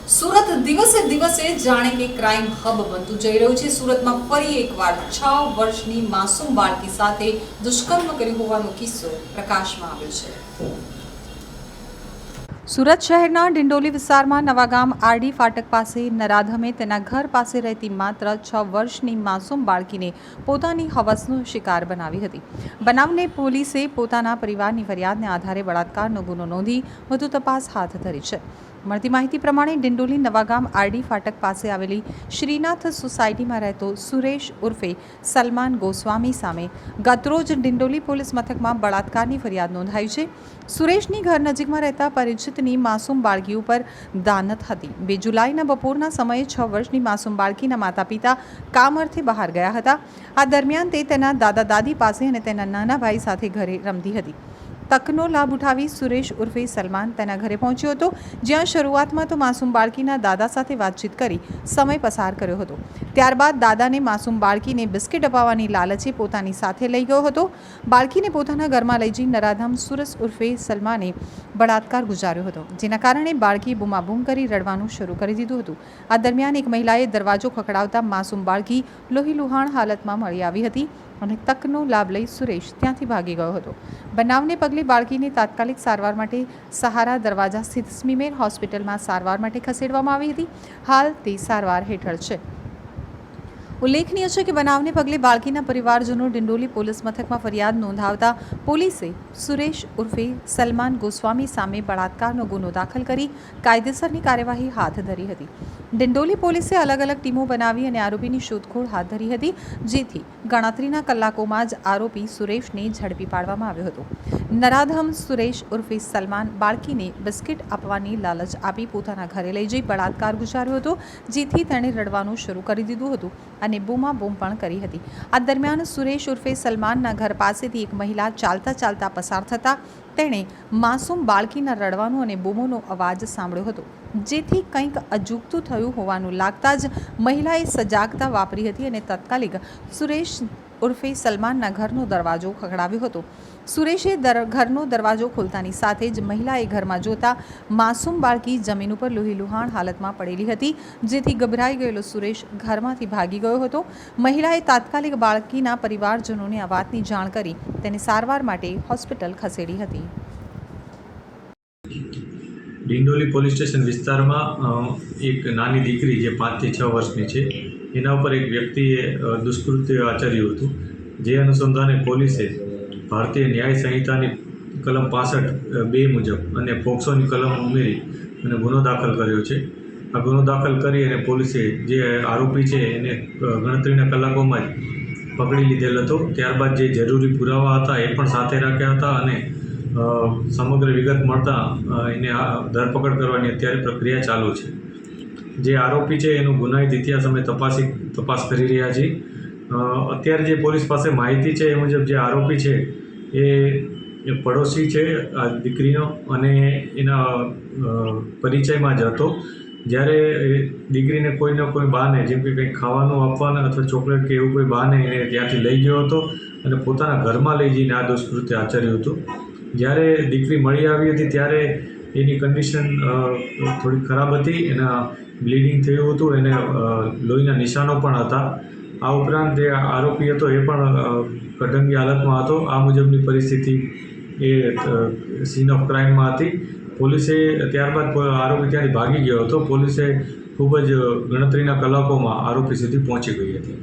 સુરત દિવસે દિવસે જાણે કે ક્રાઇમ હબ બનતું જઈ રહ્યું છે। સુરતમાં ફરી એકવાર 6 વર્ષની માસૂમ બાળકી સાથે દુષ્કર્મ કર્યું હોવાનો કિસ્સો પ્રકાશમાં આવ્યો છે। સુરત શહેરના ડિંડોલી વિસ્તારમાં નવાગામ આરડી ફાટક પાસે નરાધમે તેના ઘર પાસે રહેતી માત્ર 6 વર્ષની માસૂમ બાળકીને પોતાની હવસનો શિકાર બનાવી હતી। બનાવને પોલીસે પોતાના પરિવારની ફરિયાદને આધારે બળાત્કારનો ગુનો નોંધી વધુ તપાસ હાથ ધરી છે। મળતી માહિતી પ્રમાણે ડિંડોલી નવાગામ આરડી ફાટક પાસે આવેલી શ્રીનાથ સોસાયટીમાં રહેતો સુરેશ ઉર્ફે સલમાન ગોસ્વામી સામે ગતરોજ ડિંડોલી પોલીસ મથકમાં બળાત્કારની ફરિયાદ નોંધાઈ છે। સુરેશની ઘર નજીકમાં રહેતા પરિચિતની માસૂમ બાળકી ઉપર દાનત હતી। 2 જુલાઈના બપોરના સમયે 6 વર્ષની માસૂમ બાળકીના માતા પિતા કામ અર્થે બહાર ગયા હતા। આ દરમિયાન તે તેના દાદા દાદી પાસે અને તેના નાના ભાઈ સાથે ઘરે રમતી હતી। તકનો લાભ ઉઠાવી સુરેશ ઉર્ફે સલમાન તેના ઘરે પહોંચ્યો હતો, જ્યાં શરૂઆતમાં તો માસૂમ બાળકીના દાદા સાથે વાતચીત કરી સમય પસાર કર્યો હતો। ત્યારબાદ દાદાને માસૂમ બાળકીને બિસ્કિટ અપાવવાની લાલચે પોતાની સાથે લઈ ગયો હતો। બાળકીને પોતાના ઘરમાં લઈ જઈ નરાધમ સુરેશ ઉર્ફે સલમાને બળાત્કાર ગુજાર્યો હતો, જેના કારણે બાળકી બૂમાબૂમ કરી રડવાનું શરૂ કરી દીધું હતું। આ દરમિયાન એક મહિલાએ દરવાજો ખખડાવતા માસૂમ બાળકી લોહીલુહાણ હાલતમાં મળી આવી હતી અને તકનો લાભ લઈ સુરેશ ત્યાંથી ભાગી ગયો હતો। બનાવને પગલે બાળકીને તાત્કાલિક સારવાર માટે સહારા દરવાજા સ્થિત સ્મીમેર હોસ્પિટલમાં સારવાર માટે ખસેડવામાં આવી હતી। હાલ તે સારવાર હેઠળ છે। ઉલ્લેખનીય છે કે બનાવને પગલે બાળકીના પરિવારજનો ડિંડોલી પોલીસ મથકમાં ફરિયાદ નોંધાવતા પોલીસે સુરેશ ઉર્ફે સલમાન ગોસ્વામી સામે બળાત્કારનો ગુનો દાખલ કરી કાયદેસરની કાર્યવાહી હાથ ધરી હતી। ડિંડોલી પોલીસે અલગ અલગ ટીમો બનાવી અને આરોપીની શોધખોળ હાથ ધરી હતી, જેથી ગણતરીના કલાકોમાં જ આરોપી સુરેશને ઝડપી પાડવામાં આવ્યો હતો। નરાધમ સુરેશ ઉર્ફે સલમાન બાળકીને બિસ્કિટ આપવાની લાલચ આપી પોતાના ઘરે લઈ જઈ બળાત્કાર ગુજાર્યો હતો, જેથી તેણે રડવાનું શરૂ કરી દીધું હતું અને બૂમાબૂમ પણ કરી હતી। આ દરમિયાન સુરેશ ઉર્ફે સલમાનના ઘર પાસેથી એક મહિલા ચાલતા ચાલતા પસાર થતાં તેણે માસૂમ બાળકીના રડવાનો અને બૂમોનો અવાજ સાંભળ્યો હતો, જેથી કંઈક અજુગતું થયું હોવાનું લાગતા જ મહિલાએ સજાગતા વાપરી હતી અને તાત્કાલિક સુરેશ ઉર્ફે સલમાનના ઘરનો દરવાજો ખખડાવ્યો હતો। સુરેશે ઘરનો દરવાજો ખોલતાની સાથે જ મહિલાએ ઘરમાં જોતા માસૂમ બાળકી જમીન ઉપર લોહીલુહાણ હાલતમાં પડેલી હતી, જેથી ગભરાઈ ગયેલો સુરેશ ઘરમાંથી ભાગી ગયો હતો। મહિલાએ તાત્કાલિક બાળકીના પરિવારજનોને આ વાતની જાણ કરી તેને સારવાર માટે હોસ્પિટલ ખસેડી હતી। ડિંડોલી પોલીસ સ્ટેશન વિસ્તારમાં એક નાની દીકરી જે 5 થી 6 વર્ષની છે, એના ઉપર એક વ્યક્તિએ દુષ્કૃત્ય આચર્યું હતું। જે અનુસંધાને પોલીસે ભારતીય ન્યાય સંહિતાની કલમ 65(2) મુજબ અને પોક્સોની કલમ ઉમેરી અને ગુનો દાખલ કર્યો છે। આ ગુનો દાખલ કરી અને પોલીસે જે આરોપી છે એને ગણતરીના કલાકોમાં જ પકડી લીધેલ હતો। ત્યારબાદ જે જરૂરી પુરાવા હતા એ પણ સાથે રાખ્યા હતા અને સમગ્ર વિગત મળતા એને ધરપકડ કરવાની અત્યારે પ્રક્રિયા ચાલુ છે। જે આરોપી છે એનું ગુનાહિત ઇતિહાસ અમે તપાસ કરી રહ્યા છીએ। અત્યારે જે પોલીસ પાસે માહિતી છે એ મુજબ જે આરોપી છે એ પડોશી છે આ દીકરીનો અને એના પરિચયમાં જ હતો। જ્યારે દીકરીને કોઈને કોઈ બહાને જેમ કે કંઈક ખાવાનું આપવાના અથવા ચોકલેટ કે એવું કોઈ બહાને એને ત્યાંથી લઈ ગયો હતો અને પોતાના ઘરમાં લઈ જઈને આ દુષ્કૃત્ય આચર્યું હતું। જ્યારે દીકરી મળી આવી હતી ત્યારે એની કન્ડિશન થોડી ખરાબ હતી, એના બ્લીડિંગ થયું હતું, એને લોહીના નિશાનો પણ હતા। આ ઉપરાંત જે આરોપી હતો એ પણ કઢંગી હાલતમાં હતો। આ મુજબની પરિસ્થિતિ એ સીન ઓફ ક્રાઇમમાં હતી। પોલીસે ત્યારબાદ આરોપી ત્યાંથી ભાગી ગયો હતો। પોલીસે ખૂબ જ ગણતરીના કલાકોમાં આરોપી સુધી પહોંચી ગઈ હતી।